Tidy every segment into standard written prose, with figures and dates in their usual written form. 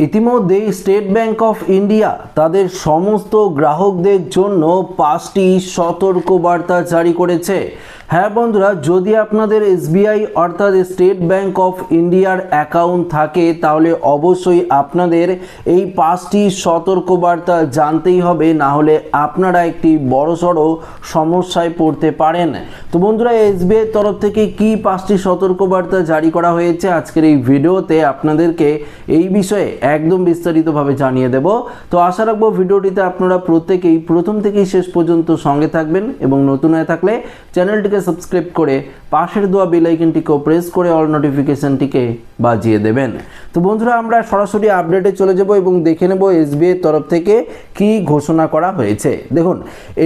ইতিমধ্যে state bank of India তাদের সমস্ত গ্রাহকদের জন্য 5টি সতর্কবার্তা জারি করেছে। হ্যাঁ বন্ধুরা, যদি আপনাদের এসবিআই অর্থাৎ স্টেট ব্যাংক অফ ইন্ডিয়ার অ্যাকাউন্ট থাকে তাহলে অবশ্যই আপনাদের এই 5টি সতর্কবার্তা জানতেই হবে, না হলে আপনারা একটি বড়সড় সমস্যায় পড়তে পারেন। তো বন্ধুরা, এসবিআইয়ের তরফ থেকে কি 5টি সতর্কবার্তা জারি করা হয়েছে আজকের এই ভিডিওতে আপনাদেরকে এই বিষয়ে একদম বিস্তারিতভাবে জানিয়ে দেব। তো আশা রাখবো ভিডিওটিতে আপনারা প্রত্যেকেই প্রথম থেকেই শেষ পর্যন্ত সঙ্গে থাকবেন এবং নতুন হয়ে থাকলে চ্যানেলটিকে সাবস্ক্রাইব করে পাশের দেওয়া বেল আইকনটিকেও প্রেস করে অল নোটিফিকেশনটিকে বাজিয়ে দেবেন। তো বন্ধুরা, আমরা সরাসরি আপডেটে চলে যাব এবং দেখে নেব এসবিআই এর তরফ থেকে কি ঘোষণা করা হয়েছে। দেখুন,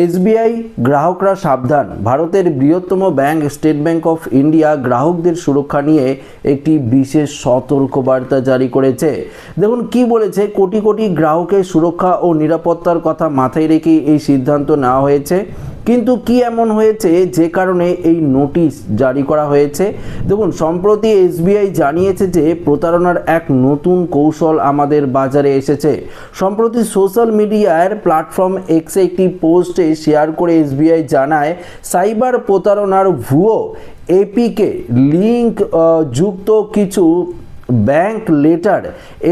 এসবিআই গ্রাহকরা সাবধান, ভারতের বৃহত্তম bank state bank of India গ্রাহকদের সুরক্ষা নিয়ে একটি বিশেষ সতর্কবার্তা জারি করেছে। দেখুন কি বলেছে, কোটি কোটি গ্রাহকের সুরক্ষা ও নিরাপত্তার কথা মাথায় রেখে এই সিদ্ধান্ত নেওয়া হয়েছে। কিন্তু কি এমন হয়েছে যে কারণে এই নোটিশ জারি করা হয়েছে? দেখুন, সম্প্রতি এসবিআই জানিয়েছে যে প্রতারণার এক নতুন কৌশল আমাদের বাজারে এসেছে। সম্প্রতি সোশ্যাল মিডিয়ার প্ল্যাটফর্ম এক্সে একটি পোস্টে শেয়ার করে এসবিআই জানায়, সাইবার প্রতারণার ভুয়ো এপিকে লিঙ্ক যুক্ত কিছু ব্যাংক লেটার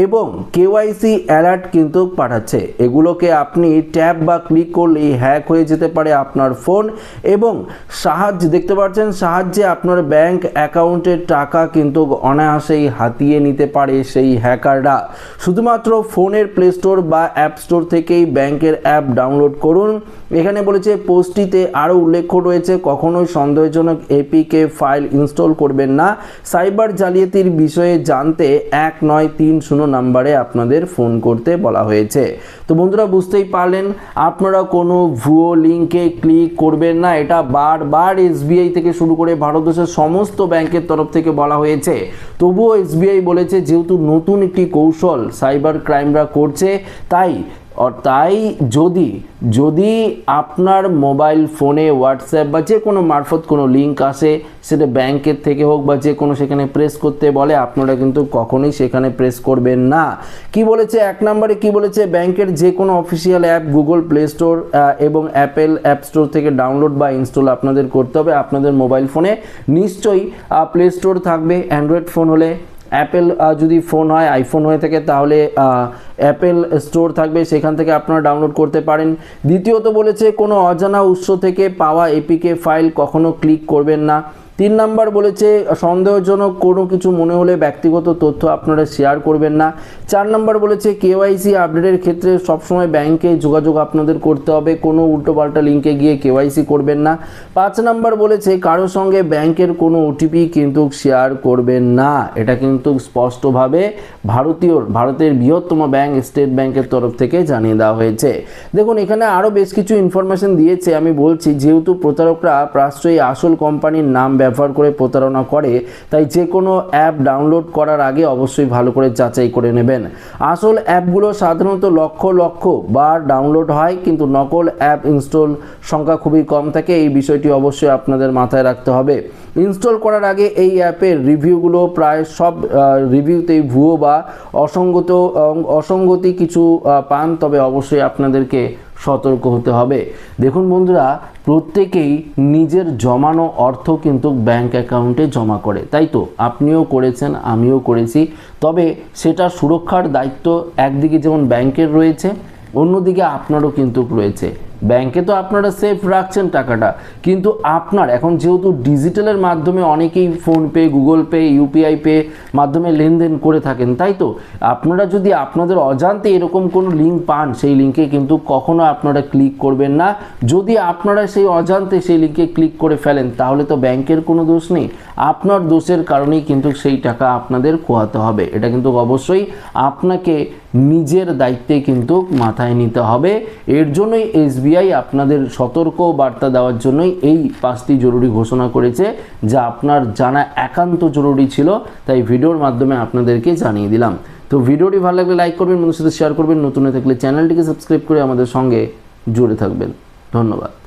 এবং কেওয়াইসি অ্যালার্ট কিন্তু পাঠাচ্ছে। এগুলোকে আপনি ট্যাপ বা ক্লিক করলেই হ্যাক হয়ে যেতে পারে আপনার ফোন এবং দেখতে পাচ্ছেন সাহায্যে আপনার ব্যাংক অ্যাকাউন্টের টাকা কিন্তু অনায়াসেই হাতিয়ে নিতে পারে সেই হ্যাকাররা। শুধুমাত্র ফোনের প্লে স্টোর বা অ্যাপ স্টোর থেকেই ব্যাংকের অ্যাপ ডাউনলোড করুন। এখানে বলেছে, পোস্টটিতে আরও উল্লেখ রয়েছে, কখনোই সন্দেহজনক এপিকে ফাইল ইনস্টল করবেন না। সাইবার জালিয়াতির বিষয়ে জানতে 1930 নম্বরে আপনাদের ফোন করতে বলা হয়েছে। তো বন্ধুরা, বুঝতেই পারলেন, আপনারা কোনো ভুয়ো লিঙ্কে ক্লিক করবেন না। এটা বারবার এসবিআই থেকে শুরু করে ভারতবর্ষের সমস্ত ব্যাংকের তরফ থেকে বলা হয়েছে। তবুও এসবিআই বলেছে, যেহেতু নতুন একটি কৌশল সাইবার ক্রাইমরা করছে, তাই যদি আপনার মোবাইল ফোনে হোয়াটসঅ্যাপ বা যে কোনো মারফত কোনো লিঙ্ক আসে, সেটা ব্যাংকের থেকে হোক বা যে কোনো সেখানে প্রেস করতে বলে, আপনারা কিন্তু কখনোই সেখানে প্রেস করবেন না। কি বলেছে 1 নম্বরে, কি বলেছে, ব্যাংকের যে কোনো official app Google play store এবং অ্যাপেল অ্যাপ স্টোর থেকে ডাউনলোড বা ইনস্টল আপনাদের করতে হবে। আপনাদের মোবাইল ফোনে নিশ্চয়ই প্লে স্টোর থাকবে, অ্যান্ড্রয়েড ফোন হলে। অ্যাপেল যদি ফোন হয়, আইফোন হয়ে থাকে তাহলে অ্যাপেল স্টোর থাকবে, সেখান থেকে আপনারা ডাউনলোড করতে পারেন। দ্বিতীয়ত বলেছে, কোনো অজানা উৎস থেকে পাওয়া এপিকে ফাইল কখনো ক্লিক করবেন না। 3 নম্বর বলেছে, সন্দেহজনক কোনো কিছু মনে হলে ব্যক্তিগত তথ্য আপনারা শেয়ার করবেন না। 4 নম্বর বলেছে, কেওয়াইসি আপডেটের ক্ষেত্রে সবসময় ব্যাংকে যোগাযোগ আপনাদের করতে হবে, কোনো উল্টোপাল্টা লিঙ্কে গিয়ে কেওয়াইসি করবেন না। 5 নম্বর বলেছে, কারোর সঙ্গে ব্যাংকের কোনো ওটিপি কিন্তু শেয়ার করবেন না। এটা কিন্তু স্পষ্টভাবে ভারতের বৃহত্তম ব্যাংক স্টেট ব্যাংকের তরফ থেকে জানিয়ে দেওয়া হয়েছে। দেখুন, এখানে আরও বেশ কিছু ইনফরমেশন দিয়েছে। আমি বলছি, যেহেতু প্রতারকরা প্রায়শই আসল কোম্পানির নাম ব্যবহার করে প্রতারণা করে, তাই যে কোনো অ্যাপ ডাউনলোড করার আগে অবশ্যই ভালো করে যাচাই করে নেবেন। আসল অ্যাপগুলো সাধারণত লক্ষ বার ডাউনলোড হয়, কিন্তু নকল অ্যাপ ইনস্টল সংখ্যা খুবই কম থাকে। এই বিষয়টি অবশ্যই আপনাদের মাথায় রাখতে হবে। ইনস্টল করার আগে এই অ্যাপের রিভিউগুলো প্রায় সব রিভিউতেই ভুয়ো বা অসঙ্গতি কিছু পান, তবে অবশ্যই আপনাদেরকে সতর্ক হতে হবে। দেখুন বন্ধুরা, প্রত্যেকেই নিজের জমানো অর্থ কিন্তু ব্যাংক অ্যাকাউন্টে জমা করে, তাই তো আপনিও করেছেন, আমিও করেছি। তবে সেটা সুরক্ষার দায়িত্ব একদিকে যেমন ব্যাংকের রয়েছে, অন্যদিকে আপনারও কিন্তু রয়েছে। ব্যাংকে তো আপনারা সেফ রাখছেন টাকাটা, কিন্তু আপনার এখন যেহেতু ডিজিটালের মাধ্যমে অনেকেই PhonePe, Google pay, UPI pay মাধ্যমে লেনদেন করে থাকেন, তাই তো আপনারা যদি আপনাদের অজান্তে এরকম কোনো লিঙ্ক পান, সেই লিঙ্কে কিন্তু কখনো আপনারা ক্লিক করবেন না। যদি আপনারা সেই অজান্তে সেই লিঙ্কে ক্লিক করে ফেলেন, তাহলে তো ব্যাংকের কোনো দোষ নেই, আপনার দোষের কারণেই কিন্তু সেই টাকা আপনাদের খোয়াতে হবে। এটা কিন্তু অবশ্যই আপনাকে নিজের দায়িত্বে কিন্তু মাথায় নিতে হবে। এর জন্যই এসবিআই আপনাদের সতর্ক বার্তা দেওয়ার জন্যই এই 5টি জরুরি ঘোষণা করেছে, যা আপনার জানা একান্ত জরুরি ছিল, তাই ভিডিওর মাধ্যমে আপনাদেরকে জানিয়ে দিলাম। তো ভিডিওটি ভালো লাগলে লাইক করবেন, বন্ধুদের সাথে শেয়ার করবেন, নতুন হয়ে থাকলে চ্যানেলটিকে সাবস্ক্রাইব করে আমাদের সঙ্গে জুড়ে থাকবেন। ধন্যবাদ।